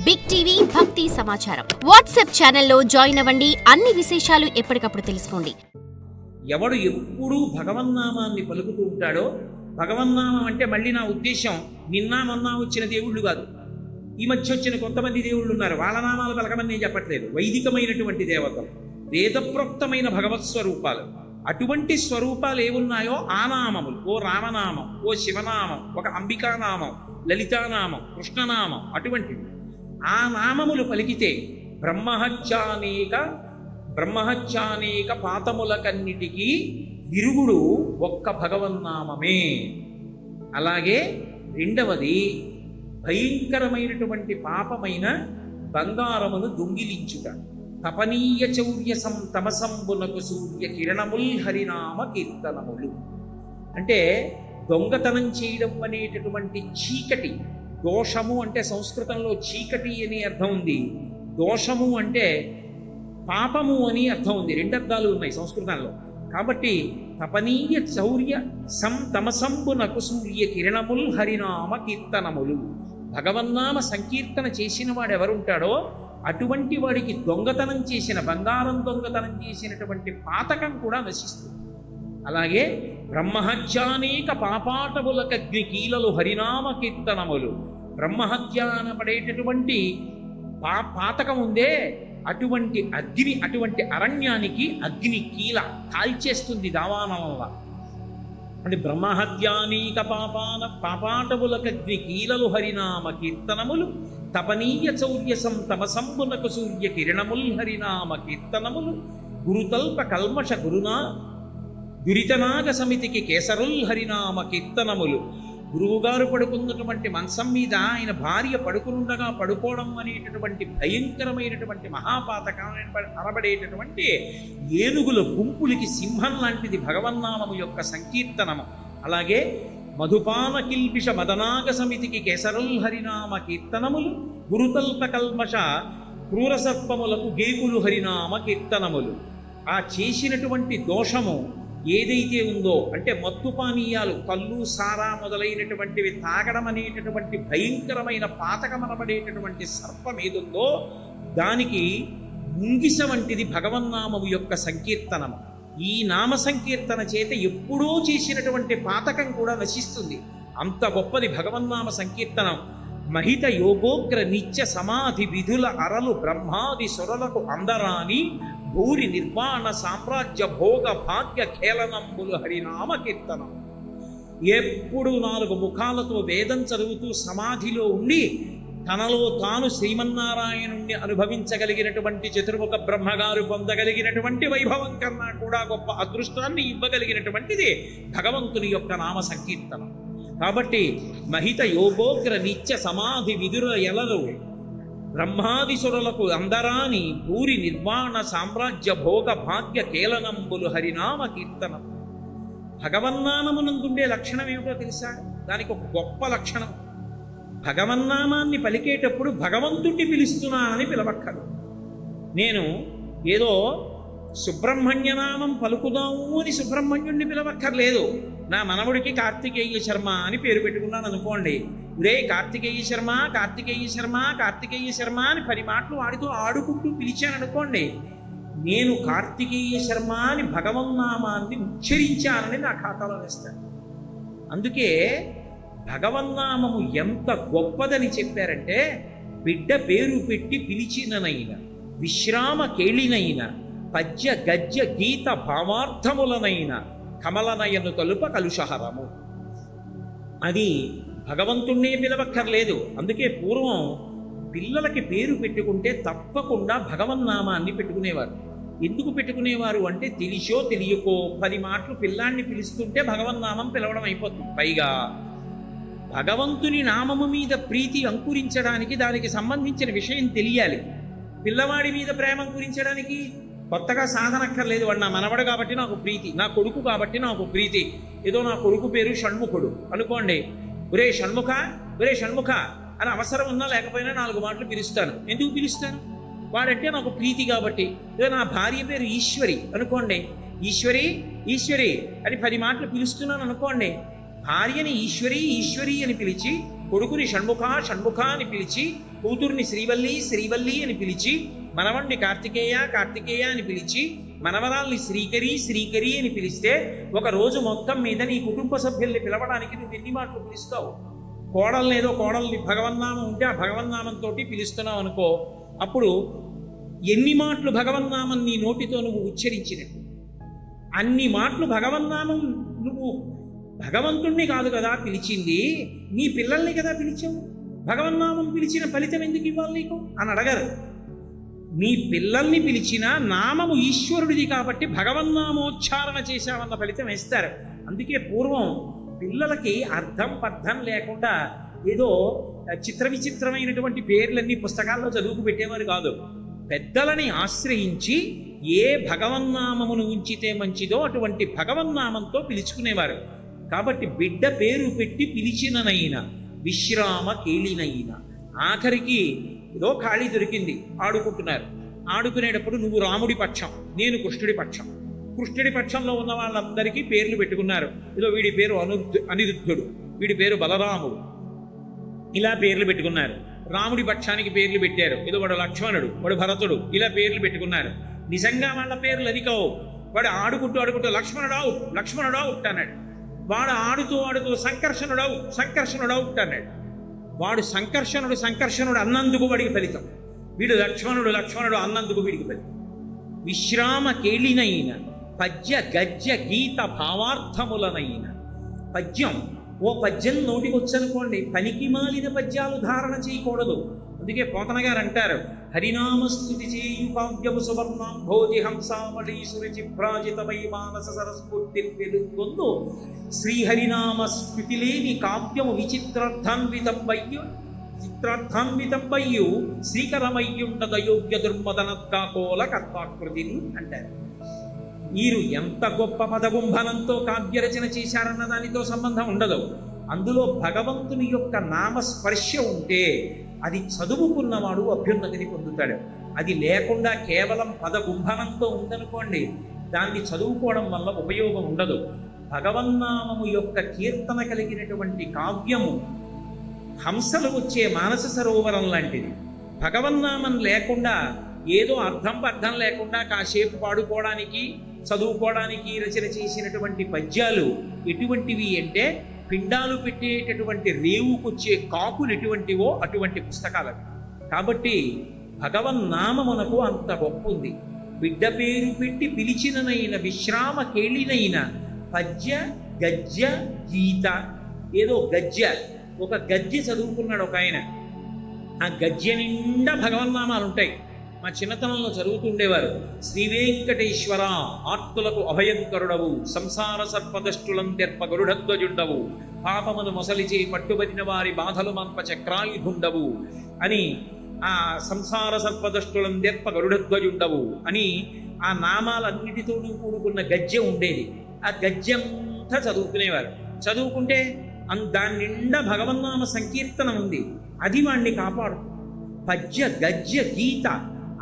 Big TV భక్తి సమాచారం WhatsApp ఛానల్లో జాయిన్ అవ్వండి. అన్ని విశేషాలు ఎప్పటికప్పుడు తెలుసుకోండి. ఎవడు ఎప్పుడూ భగవన్నామాన్ని పలుకుతూ ఉంటాడో, భగవన్నామం అంటే మళ్ళీ నా ఉద్దేశం నిన్న మొన్న వచ్చిన దేవుళ్ళు కాదు. ఈ మధ్య వచ్చిన కొంతమంది దేవుళ్ళు ఉన్నారు, వాళ్ళ నామాలు పలకమని నేను చెప్పట్లేదు. వైదికమైనటువంటి దేవతలు, వేదప్రోక్తమైన భగవత్ స్వరూపాలు, అటువంటి స్వరూపాలు ఏమున్నాయో ఆ నామములు, ఓ రామనామం, ఓ శివనామం, ఒక అంబికానామం, లలితానామం, కృష్ణనామం, అటువంటివి ఆ నామములు పలికితే బ్రహ్మహత్యానేక పాతములకన్నిటికీ విరుగుడు ఒక్క భగవన్నామమే. అలాగే రెండవది, భయంకరమైనటువంటి పాపమైన బంగారమును దొంగిలించుట. తపనీయ చౌర్య తమసంబునకు సూర్య కిరణముల్ హరినామ కీర్తనములు. అంటే దొంగతనం చేయడం అనేటటువంటి చీకటి, దోషము అంటే సంస్కృతంలో చీకటి అనే అర్థం ఉంది, దోషము అంటే పాపము అని అర్థం ఉంది. రెండు అర్థాలు ఉన్నాయి సంస్కృతంలో. కాబట్టి తపనీయ చౌర్య తమసంబునకు సూర్య కిరణముల్ హరినామ కీర్తనములు. భగవన్నామ సంకీర్తన చేసిన వాడు ఎవరుంటాడో అటువంటి వాడికి దొంగతనం చేసిన, బంగారం దొంగతనం చేసినటువంటి పాతకం కూడా నశిస్తుంది. అలాగే బ్రహ్మహత్యానేక పాపాటములకగ్ని కీలలు హరినామ కీర్తనములు. బ్రహ్మహత్య అనబడేటటువంటి పాతకం ఉందే, అటువంటి అగ్ని, అటువంటి అరణ్యానికి అగ్ని కీల కాల్చేస్తుంది దావానం వల్ల. అంటే బ్రహ్మహత్యానేక పాపాటములకగ్ని కీలలు హరినామ కీర్తనములు. తపనీయ చౌర్య తమసంబునకు సూర్య కిరణముల్ హరినామ కీర్తనములు. గురుతల్ప కల్మష దురితనాగ సమితికి కేసరుల్ హరినామ కీర్తనములు. గురువుగారు పడుకున్నటువంటి మంచం మీద ఆయన భార్య పడుకునుండగా పడుకోవడం అనేటటువంటి భయంకరమైనటువంటి మహాపాతకం అనబడేటటువంటి ఏనుగుల గుంపులకి సింహం లాంటిది భగవన్నామము యొక్క సంకీర్తనము. అలాగే మధుపాన కిల్బిష మదనాగ సమితికి కేసరుల్ హరినామ కీర్తనములు. గురుతల్ప కల్మష క్రూరసర్పములకు గేకులు హరినామ కీర్తనములు. ఆ చేసినటువంటి దోషము ఏదైతే ఉందో, అంటే మత్తు పానీయాలు, కళ్ళు, సారా మొదలైనటువంటివి తాగడం అనేటటువంటి భయంకరమైన పాతకమనబడేటటువంటి సర్పం ఏదుందో దానికి ముంగిస వంటిది భగవన్నామము యొక్క సంకీర్తనము. ఈ నామ సంకీర్తన చేత ఎప్పుడూ చేసినటువంటి పాతకం కూడా నశిస్తుంది. అంత గొప్పది భగవన్నామ సంకీర్తనం. మహిత యోగోగ్ర నిత్య సమాధి విధుల అరలు బ్రహ్మాది సురలకు అందరాని భూరి నిర్వాణ సామ్రాజ్య భోగ భాగ్య ఖేళనంబులు హరినామ కీర్తనం. ఎప్పుడు 4 ముఖాలతో వేదం చదువుతూ సమాధిలో ఉండి తనలో తాను శ్రీమన్నారాయణుణ్ణి అనుభవించగలిగినటువంటి చతుర్ముఖ బ్రహ్మగారు పొందగలిగినటువంటి వైభవం కన్నా కూడా గొప్ప అదృష్టాన్ని ఇవ్వగలిగినటువంటిది భగవంతుని యొక్క నామ సంకీర్తనం. కాబట్టి మహిత యోగోగ్ర నిత్య సమాధి విదుర ఎలరు బ్రహ్మాదిసురులకు అందరాని భూరి నిర్వాణ సామ్రాజ్య భోగ భాగ్య కేళనంబులు హరినామ కీర్తనం. భగవన్నామమునందుండే లక్షణం ఏమిటో తెలుసా? దానికి ఒక గొప్ప లక్షణం. భగవన్నామాన్ని పలికేటప్పుడు భగవంతుణ్ణి పిలుస్తున్నానని పిలవక్కరు. నేను ఏదో సుబ్రహ్మణ్యనామం పలుకుదాము అని సుబ్రహ్మణ్యుణ్ణి పిలవక్కర్లేదు. నా మనవుడికి కార్తికేయ శర్మ అని పేరు పెట్టుకున్నాను అనుకోండి. రే కార్తికేయ శర్మ, కార్తికేయ శర్మ, కార్తికేయ శర్మ అని 10 మాటలు వాడితో ఆడుకుంటూ పిలిచాను అనుకోండి. నేను కార్తికేయ శర్మ అని భగవన్నామాన్ని ఉచ్చరించానని నా ఖాతాలో వేస్తాను. అందుకే భగవన్నామము ఎంత గొప్పదని చెప్పారంటే, బిడ్డ పేరు పెట్టి పిలిచిననైన, విశ్రామ కేళినైన, పద్య గద్య గీత భావార్థములనైన కమలనయను తలుప కలుషహరము. అది భగవంతుణ్ణే పిలవక్కర్లేదు. అందుకే పూర్వం పిల్లలకి పేరు పెట్టుకుంటే తప్పకుండా భగవన్నామాన్ని పెట్టుకునేవారు. ఎందుకు పెట్టుకునేవారు అంటే, తెలిసో తెలియకో 10 మాటలు పిల్లాన్ని పిలుస్తుంటే భగవన్నామం పిలవడం అయిపోతుంది. పైగా భగవంతుని నామము మీద ప్రీతి అంకురించడానికి దానికి సంబంధించిన విషయం తెలియాలి. పిల్లవాడి మీద ప్రేమ అంకురించడానికి కొత్తగా సాధనక్కర్లేదు. వాడు నా మనవడు కాబట్టి నాకు ప్రీతి, నా కొడుకు కాబట్టి నాకు ప్రీతి. ఏదో నా కొడుకు పేరు షణ్ముఖుడు అనుకోండి, ఒరే షణ్ముఖ, ఒరే షణ్ముఖ అని అవసరం ఉన్నా లేకపోయినా 4 మాటలు పిలుస్తాను. ఎందుకు పిలుస్తాను? వాడంటే నాకు ప్రీతి కాబట్టి. ఏదో నా భార్య పేరు ఈశ్వరి అనుకోండి, ఈశ్వరి ఈశ్వరి అని 10 మాటలు పిలుస్తున్నాను అనుకోండి. భార్యని ఈశ్వరి ఈశ్వరి అని పిలిచి, కొడుకుని షణ్ముఖ షణ్ముఖ అని పిలిచి కూతుర్ని శ్రీవల్లి శ్రీవల్లి అని పిలిచి, మనవణ్ణి కార్తికేయ కార్తికేయ అని పిలిచి, మనవరాల్ని శ్రీకరి శ్రీకరి అని పిలిస్తే ఒక రోజు మొత్తం మీద నీ కుటుంబ సభ్యుల్ని పిలవడానికి నువ్వు ఎన్ని మాటలు పిలుస్తావు? కోడల్ని ఏదో కోడల్ని భగవన్నామం ఉంటే ఆ భగవన్నామంతో పిలుస్తున్నావు అనుకో, అప్పుడు ఎన్ని మాటలు భగవన్నామం నీ నోటితో నువ్వు ఉచ్చరించినట్టు? అన్ని మాటలు భగవన్నామం. నువ్వు భగవంతుణ్ణి కాదు కదా పిలిచింది, నీ పిల్లల్ని కదా పిలిచావు. భగవన్నామం పిలిచిన ఫలితం ఎందుకు ఇవ్వాలి నీకు అని అడగరు. నీ పిల్లల్ని పిలిచిన నామము ఈశ్వరుడిది కాబట్టి భగవన్నామోచ్చారణ చేశావన్న ఫలితం వేస్తారు. అందుకే పూర్వం పిల్లలకి అర్థం పర్థం లేకుండా ఏదో చిత్ర విచిత్రమైనటువంటి పేర్లన్నీ పుస్తకాల్లో చదువుకు పెట్టేవారు కాదు. పెద్దలని ఆశ్రయించి ఏ భగవన్నామమును ఉంచితే మంచిదో అటువంటి భగవన్నామంతో పిలుచుకునేవారు. కాబట్టి బిడ్డ పేరు పెట్టి పిలిచిననైనా విశ్రామ కేళినైనా, ఆఖరికి ఏదో ఖాళీ దొరికింది, ఆడుకుంటున్నారు. ఆడుకునేటప్పుడు నువ్వు రాముడి పక్షం, నేను కృష్ణుడి పక్షం. కృష్ణుడి పక్షంలో ఉన్న వాళ్ళందరికీ పేర్లు పెట్టుకున్నారు. ఏదో వీడి పేరు అనిరుద్ధుడు, వీడి పేరు బలరాముడు, ఇలా పేర్లు పెట్టుకున్నారు. రాముడి పక్షానికి పేర్లు పెట్టారు. ఏదో వాడు లక్ష్మణుడు, వాడు భరతుడు, ఇలా పేర్లు పెట్టుకున్నారు. నిజంగా వాళ్ళ పేర్లు అది కావు. వాడు ఆడుకుంటూ లక్ష్మణుడావు లక్ష్మణుడావు అన్నాడు. వాడు ఆడుతూ సంకర్షణుడావు అన్నాడు. వాడు సంకర్షణుడు అన్నందుకు వాడికి ఫలితం, వీడు లక్ష్మణుడు అన్నందుకు వీడికి ఫలితం. విశ్రామ కేళినైన పద్య గద్య గీత భావార్థములనైన. పద్యం, ఓ పద్యం నోటికి వచ్చనుకోండి, పనికి మాలిన పద్యాలు ధారణ చేయకూడదు. అందుకే పోతన గారు అంటారు, హరినామస్తుతి చేయు కావ్యము సువర్ణాంభోజి హంసావళి సురుచి భ్రాజితమై మానస సరస్ఫూర్తి వెలుగొందు శ్రీహరినామ స్మృతి లేని కావ్యము చిత్రార్థాన్వితంబయ్యు శ్రీకరమయ్యుండదయోగ్య దుర్మదనత్కాకోల కర్తాకృతిని అంటారు. మీరు ఎంత గొప్ప పదగుంభనంతో కావ్యరచన చేశారన్న దానితో సంబంధం ఉండదు. అందులో భగవంతుని యొక్క నామస్పర్శ ఉంటే అది చదువుకున్నవాడు అభ్యున్నతిని పొందుతాడు. అది లేకుండా కేవలం పదగుంభనంతో ఉందనుకోండి, దాన్ని చదువుకోవడం వల్ల ఉపయోగం ఉండదు. భగవన్నామము యొక్క కీర్తన కలిగినటువంటి కావ్యము హంసలు వచ్చే మానస సరోవరం లాంటిది. భగవన్నామం లేకుండా ఏదో అర్థం లేకుండా కాసేపు పాడుకోవడానికి చదువుకోవడానికి రచన చేసినటువంటి పద్యాలు ఎటువంటివి అంటే, పిండాలు పెట్టేటటువంటి రేవుకొచ్చే కాకులు ఎటువంటివో అటువంటి పుస్తకాలు. కాబట్టి భగవన్నామమునకు అంత గొప్ప ఉంది. బిడ్డ పేరు పెట్టి పిలిచిననైన విశ్రామ కేళినైన పద్య గద్య గీత. ఏదో గద్య, ఒక గద్య చదువుకున్నాడు ఒక ఆయన. ఆ గద్య నిండా భగవన్నామాలు ఉంటాయి. మా చిన్నతనంలో చదువుతుండేవారు. శ్రీ వెంకటేశ్వర ఆర్తులకు అభయంకరుడవు, సంసార సర్పదష్టులం తెర్ప గరుడధ్వజుండవు, పాపమును మొసలిచే పట్టుబడిన వారి బాధలు మంప చక్రాయుధుండవు అని, ఆ సంసార సర్పదష్టులం తెర్ప గరుడధ్వజుండవు అని ఆ నామాలన్నిటితోనూ కూడుకున్న గద్యం ఉండేది. ఆ గద్యంతా చదువుకునేవారు. చదువుకుంటే దాని నిండా భగవన్నామ సంకీర్తన ఉంది. అది వాణ్ణి కాపాడు. పద్య గద్య గీత,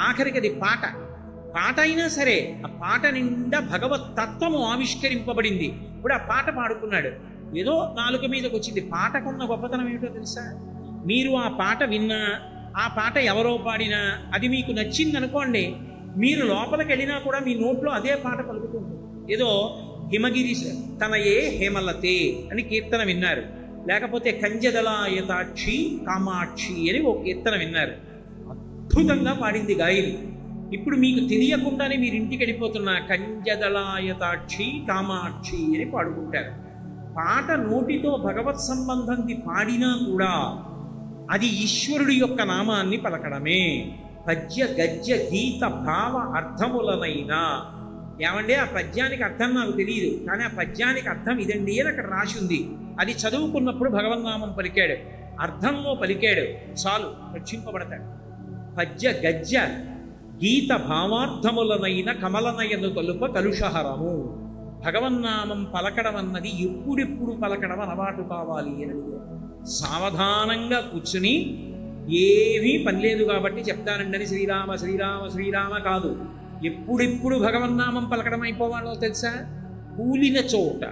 ఆఖరికి అది పాట అయినా సరే ఆ పాట నిండా భగవత్ తత్వము ఆవిష్కరింపబడింది. ఇప్పుడు ఆ పాట పాడుకున్నాడు, ఏదో నాలుక మీదకి వచ్చింది. పాటకున్న గొప్పతనం ఏమిటో తెలుసా? మీరు ఆ పాట విన్నా, ఆ పాట ఎవరో పాడినా అది మీకు నచ్చింది అనుకోండి, మీరు లోపలికి వెళ్ళినా కూడా మీ నోట్లో అదే పాట పలుకుతుంది. ఏదో హిమగిరి తనయే హేమలతే అని కీర్తన విన్నారు, లేకపోతే కంజదలాయతాక్షి కామాక్షి అని ఓ కీర్తన విన్నారు. అద్భుతంగా పాడింది గాయని. ఇప్పుడు మీకు తెలియకుండానే మీరు ఇంటికి వెళ్ళిపోతున్న కంజదలాయతాక్షి కామాక్షి అని పాడుకుంటారు. పాట నోటితో భగవత్ సంబంధంది పాడినా కూడా అది ఈశ్వరుడి యొక్క నామాన్ని పలకడమే. పద్య గద్య గీత భావ అర్థములనైనా. ఏమంటే ఆ పద్యానికి అర్థం నాకు తెలియదు, కానీ ఆ పద్యానికి అర్థం ఇదండి అని అక్కడ రాసి ఉంది. అది చదువుకున్నప్పుడు భగవన్నామం పలికాడు, అర్థంలో పలికాడు, చాలు రక్షింపబడతాడు. పద్య గద్య గీత భావార్థములనైన కమలనయను తలుప కలుషహరము. భగవన్నామం పలకడం అన్నది ఎప్పుడెప్పుడు పలకడం అలవాటు కావాలి అని సావధానంగా కూర్చుని, ఏమీ పని లేదు కాబట్టి చెప్తానండి శ్రీరామ శ్రీరామ శ్రీరామ కాదు, ఎప్పుడెప్పుడు భగవన్నామం పలకడం అయిపోవాలో తెలుసా? కూలిన చోట,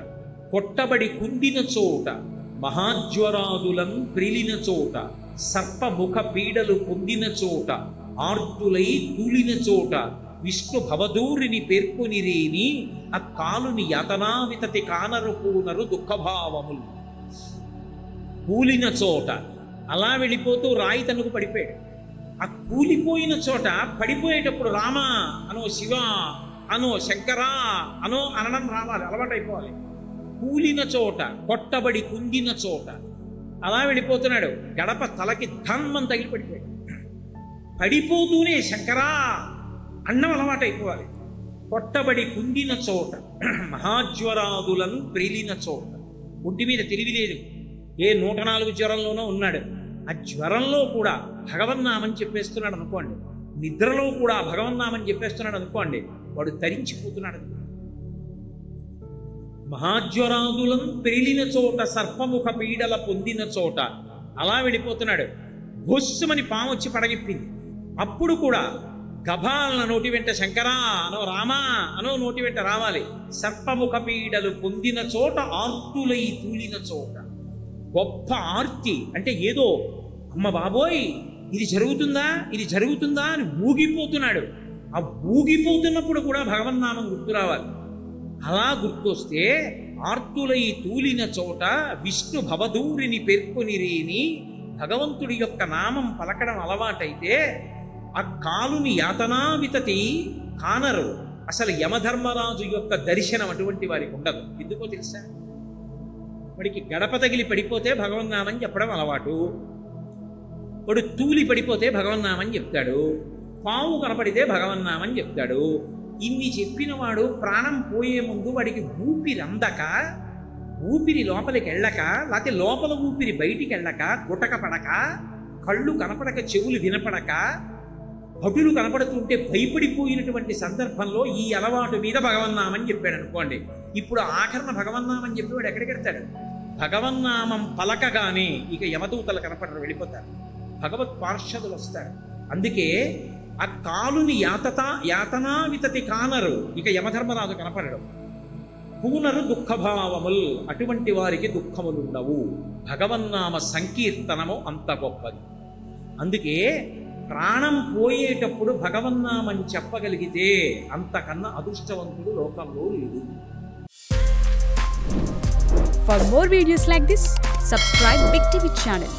కొట్టబడి కుందిన చోట, మహాజ్వరాదులం ప్రిలిన చోట, సర్పముఖ పీడలు పొందిన చోట ఆర్తులై తూలిన చోట విష్ణు భవదూరిని పేర్కొనిరేని ఆ కాలుని యతనావితతి కానరు పూనరు దుఃఖభావములు. కూలిన చోట అలా వెళ్ళిపోతూ రాయి తనకు పడిపోయాడు. ఆ కూలిపోయిన చోట పడిపోయేటప్పుడు రామ అనో, శివ అనో, శంకరా అనో అనడం రావాలి, అలవాటైపోవాలి. కూలిన చోట, కొట్టబడి కుంగిన చోట అలా వెళ్ళిపోతున్నాడు. గడప తలకి ధన్మం తగిలి పడిపోయాడు. పడిపోతూనే శంకరా అన్నం అలవాటైపోవాలి. కొట్టబడి కుంగిన చోట, మహాజ్వరాదులను ప్రేలిన చోట, ఒంటి మీద తెలివిలేదు, ఏ 104 జ్వరంలోనో ఉన్నాడు. ఆ జ్వరంలో కూడా భగవన్నామని చెప్పేస్తున్నాడు అనుకోండి, నిద్రలో కూడా భగవన్నామని చెప్పేస్తున్నాడు అనుకోండి, వాడు తరించిపోతున్నాడు. మహాజ్వరాదులను ప్రేలిన చోట, సర్పముఖ పీడల పొందిన చోట అలా వెళ్ళిపోతున్నాడు. భోస్సుమని పాము వచ్చి పడగిప్పింది. అప్పుడు కూడా గభాలన నోటి వెంట శంకరా అనో, రామా అనో నోటి వెంట రావాలి. సర్పముఖ పీడలు పొందిన చోట ఆర్తులై తూలిన చోట, గొప్ప ఆర్తి అంటే ఏదో అమ్మ బాబోయ్ ఇది జరుగుతుందా, ఇది జరుగుతుందా అని ఊగిపోతున్నాడు. ఆ ఊగిపోతున్నప్పుడు కూడా భగవన్నామం గుర్తు రావాలి. అలా గుర్తొస్తే ఆర్తులై తూలిన చోట విష్ణు భవదూరిని పేర్కొనిరేని భగవంతుడి యొక్క నామం పలకడం అలవాటైతే ఆ కాలుని యాతనావితతి కానరు. అసలు యమధర్మరాజు యొక్క దర్శనం అటువంటి వారికి ఉండదు. ఎందుకో తెలుసా? వాడికి గడప తగిలి పడిపోతే భగవన్నామని చెప్పడం అలవాటు. వాడు తూలి పడిపోతే భగవన్నామని చెప్తాడు. పాము కనపడితే భగవన్నామని చెప్తాడు. ఇన్ని చెప్పిన వాడు ప్రాణం పోయే ముందు వాడికి ఊపిరి అందక, ఊపిరి లోపలికి వెళ్ళక, లేకపోతే లోపల ఊపిరి బయటికి వెళ్ళక, గుటక పడక, కళ్ళు కనపడక, చెవులు వినపడక, భటులు కనపడుతుంటే భయపడిపోయినటువంటి సందర్భంలో ఈ అలవాటు మీద భగవన్నామని చెప్పాడు అనుకోండి. ఇప్పుడు ఆఖరణ భగవన్నామని చెప్పి వాడు ఎక్కడికి వెళ్తాడు? భగవన్నామం పలకగానే ఇక యమదూతలు కనపడరు, వెళ్ళిపోతారు. భగవత్ పార్షదులు వస్తారు. అందుకే ఆ కాలుని యాతనావితతి కానరు, ఇక యమధర్మరాజు కనపడడం. పూనరు దుఃఖభావముల్, అటువంటి వారికి దుఃఖములుండవు. భగవన్నామ సంకీర్తనము అంత గొప్పది. అందుకే ప్రాణం పోయేటప్పుడు భగవన్నామని చెప్పగలిగితే అంతకన్నా అదృష్టవంతుడు లోకంలో లేడు. For more videos like this, subscribe Big TV channel.